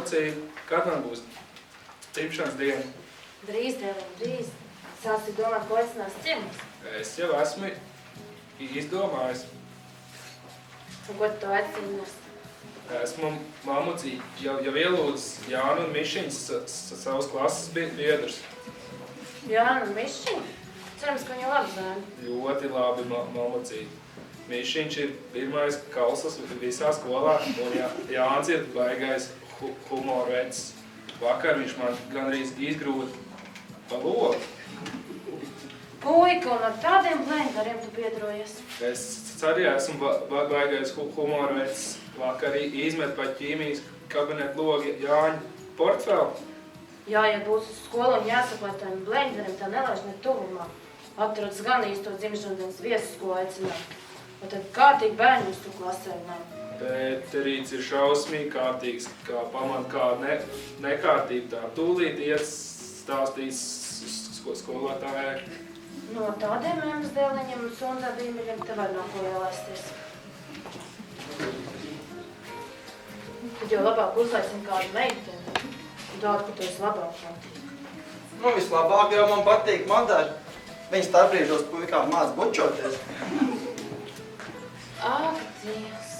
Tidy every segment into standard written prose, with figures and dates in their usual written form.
mammucīt, kad man būs dzimšanas diena? Drīz, Dēliņ, drīz. Sāksi domāt, ko aicinās ciemos. Es jau esmu izdomājis. Un ko tu aicinās? Esmu mammucīt jau ielūdzu Jānu un Mišiņas savas klases biedrus. Jānu un Mišiņu? Cerams, ka viņu labi zēni. Ļoti labi, mammucīt. Mišiņš ir pirmais kausas visā skolā, un Jānis ir baigais humorvecs. Vakar viņš man gandrīz izgrūda pa logu. Puika, un ar tādiem blēņdariem tu piedrojies? Es arī esmu baigais humorvecs. Vakar izmet pa ķīmijas kabinetu logu Jāņa portfeli. Jā, ja būs uz skolu un jāsaka, lai tādiem blēņdariem tā nelaiž ne tuvumā. Atrodas gan īsto dzimšanas viesus, ko aicināt. Un tad kārtīgi bērņus tu klasē nav. Pēterīts ir šausmīgi kārtīgs, kā pamat kāda nekārtība tā. Tūlīt iet stāstīs skolotājai. No tādiem mēmas dēliņiem un sundā dīmeļiem te var nav ko ielaisties. Tad jau labāk uzlaicina kādu meiteni. Dod, ka tu esi labāk. Nu, vislabāk jau man patīk Madara. Viņa starpbrīžos puikām māc bučoties. Ak, Dievs!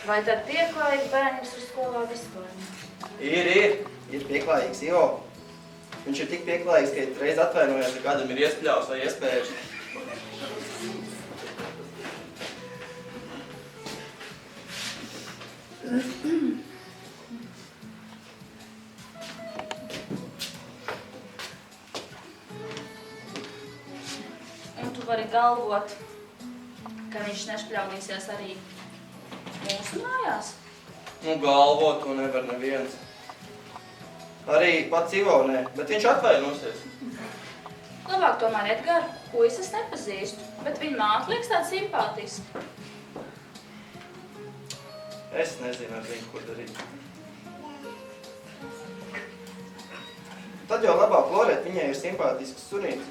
Vai tad pieklājīgi bērnus uz skolā vispār? Ir pieklājīgs, jo. Viņš ir tik pieklājīgs, ka reiz atvainojies, ja kādam ir iespļaus vai iespējas. Un tu vari galvot, ka viņš nešpļaunīsies arī mūsu mājās? Nu, galvot to nevar neviens. Arī pats Ivo nē, bet viņš atvainosies. Labāk tomēr Edgaru puises nepazīstu, bet viņa māte liekas tāda simpātiska. Es nezinu ar viņu, ko darīt. Tad jau labāk Lorēt, viņai ir simpātisks sunīts.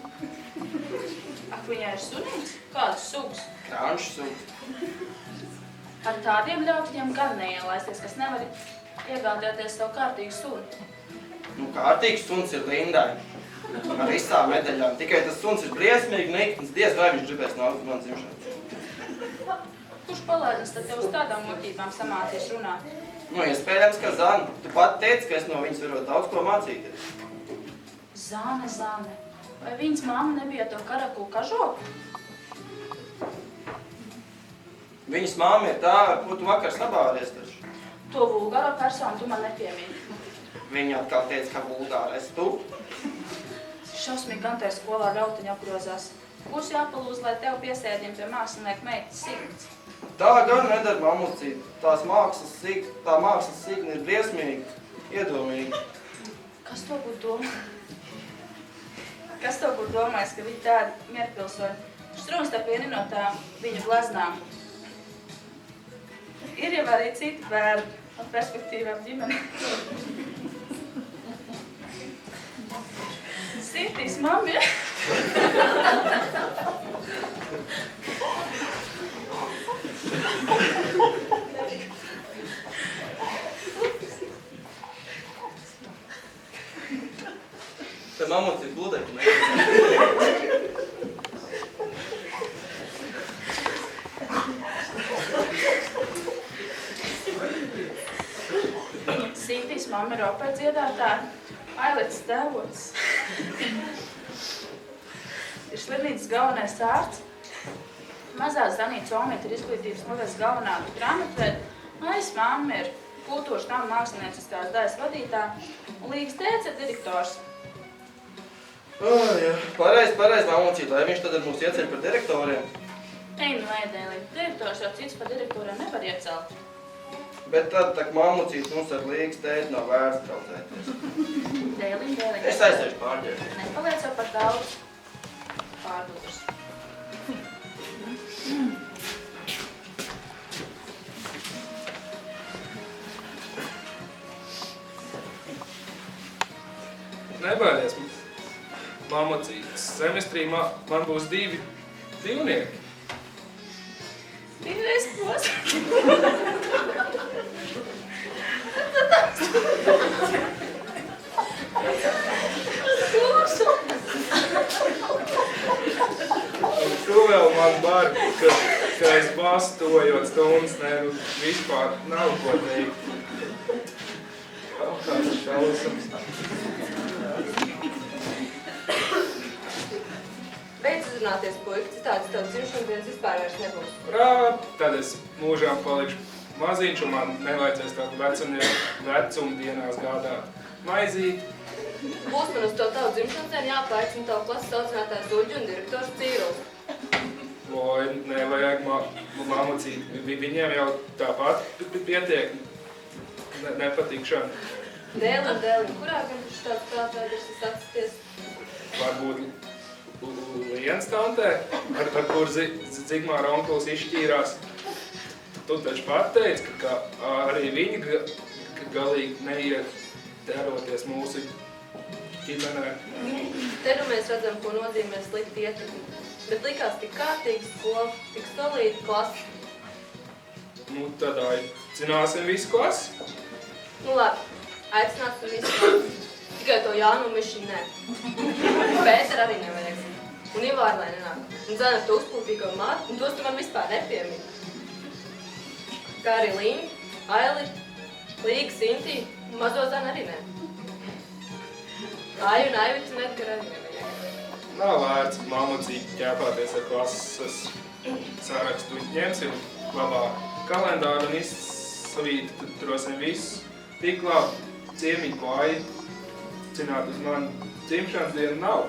Ak, viņai ir sunīts? Kāds sugs? Kranšs sugs. Ar tādiem ļautiņiem gan neielaisties, kas nevar iegādāties savu kārtīgu suni. Nu, kārtīgs suns ir Lindai. Ar visām medaļām. Tikai tas suns ir briesmīgi nikns. Diez vai viņš gribēs nākt uz man dzimšanu. Kurš palēdnis tad tev uz tādām muļķībām samācies runāt? Nu, iespējams, ka Zana. Tu pat teici, ka es no viņas varu daudz ko mācīties. Zane. Vai viņas mamma nebija to karaku kažoku? Viņas mamma ir tā, ar ko tu vakar sabāries taču. To vulgāro personu tu man nepiemini. Viņa atkal teica, ka vulgārais tu. Šausmīgi gan tajā skolā ļautiņa apgrozās. Kurš jāpalūdz, lai tev piesēdiem pie mākslinieka meitas Signs? Tā gan nedara mammucīt. Tā mākslas signa ir briesmīga, iedomīga. Kas to būtu domājis? Kas to būtu domājis, ka viņi tādi mierpilsoņi strūns tā vieni no tām viņu gleznām? Ir jau arī citi bērni ar perspektīvām ģimeni. Sītīs mammi. Te mammuts ir gludekļi. Sītīs mamma ir opera dziedātāja. Ailets tēvots. Ir slimnīcas galvenais ārsts. Mazā Zanīta Omīta ir izglītības nodaļas galvenā grāmatvede. Maiss mamma ir kultūras nama mākslinieckās daļas vadītāja. Un Līgas tēvs ir direktors. Jā. Pareiz, mammucīt, lai viņš tad ar mūs ieceļ par direktoriem. Ei, nu ēdēlī. Direktors jau cits par direktoriem nevar iecelt. Bet tad, tak mammucīt, mums ar Līgas tēti nav vērts traucēties. Dēliņ. Es aizsēšu pārģēru. Nepaliec jau par daudz pārdūrs. Nebaidies, mammucīt. Semestrī man būs 2 dzīvnieki. Divreiz pos. Tas Un tu vēl man bar, ka es bastojot stundas, nu vispār nav ko teikt. Kaut kāds šausams. Beidz uzrunāties, puika, citādi tev dzimšanas dienas vispār vairs nebūs. Tad es mūžām palikšu maziņš un man nevajadzēs tādu vecumdienās gādāt maizīt. Būs man uz to tavu dzimšanas dienu jāpaicina tavu klases audzinātājs Uļģi un direktors Cīruls. Vai nevajag mamacīt, viņiem jau tāpat pietiek nepatikšana. Dēlim, kurā gan taču tāds prātvēders ir sacīties? Varbūt Lienas tantē, ar kur Zigmāra onkulis izšķīrās. Tu taču pateici, ka arī viņi galīgi neiet tēroties mūsu ģimenē. Te nu mēs redzam, ko nozīmē slikti ietekmi. Bet likās tik kārtīgi skola, tik solīta klasa. Nu, tad aicināsim visu klasi. Nu labi, aicināsim visu klasi. Tikai to Jānu un Mišiņu nē. Pēter arī nevajag. Un Ivāri lai nenāk. Un Zana to uzpūtīgo mātu, un tos tu man vispār nepiemini. Kā arī Līņa, Aili, Līga, Sintī, un mazo Zana arī nē. Aju un Aivitu un Edgar arī nevajag. Nav vērts mamacīt ķēpāties ar klases sarakstu. Ņemsim labā kalendāru un izsavītrosim visu. Tik labi ciemiņu, ko aicināt uz mani dzimšanas dienu nav.